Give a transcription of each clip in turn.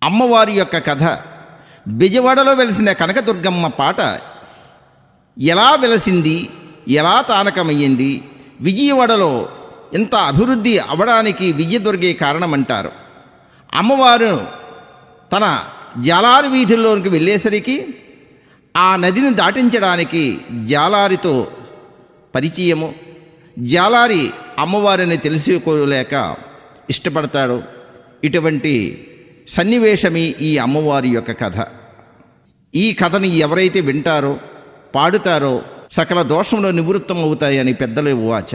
అమ్మవారి యొక్క కథ, బెజవాడలో వెలిసిన కనకదుర్గమ్మ పాట ఎలా వెలసింది, ఎలా తానకమయ్యింది, విజయవాడలో ఎంత అభివృద్ధి అవడానికి విజయదుర్గే కారణమంటారు. అమ్మవారు తన జాలారి వీధుల్లోనికి వెళ్ళేసరికి ఆ నదిని దాటించడానికి జాలారితో పరిచయము. జాలారి అమ్మవారిని తెలుసుకోలేక ఇష్టపడతాడు. ఇటువంటి సన్నివేశమే ఈ అమ్మవారి యొక్క కథ. ఈ కథని ఎవరైతే వింటారో, పాడుతారో సకల దోషంలో నివృత్తం అవుతాయని పెద్దలు వాచ.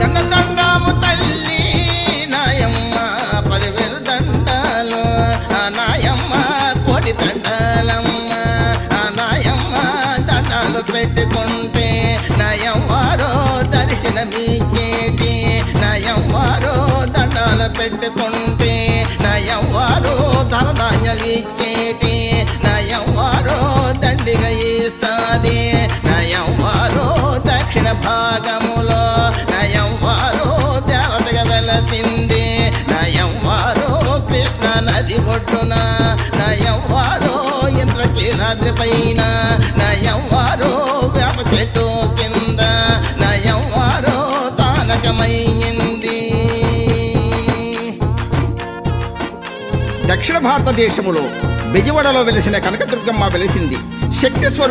దండము తల్లి నాయమ్మ 10,000 దండాలు, నాయమ్మ కోటి దండాలమ్మ. నాయమ్మ దండాలు పెట్టుకుంటే నాయమ్మారో దర్శనమిచ్చేటి, నాయమ్మారో దండాలు పెట్టుకుంటే నాయమ్మారో ధనధాన్యాలు ఇచ్చేటి, నాయమ్మారో దండిగా ఇస్తాది. నాయమ్మారో దక్షిణ భాగములో నయంవారో దేవతగా వెలసింది. నయంవారో కృష్ణ నది ఒడ్డున, నయంవారో ఇంద్రకీలాద్రి పైన, నయంవారో వేప చెట్టు కింద, నయంవారో తానకమైంది. దక్షిణ భారతదేశములో బెజవాడలో వెలిసిన కనకదుర్గమ్మ వెలిసింది. శక్తి స్వరూప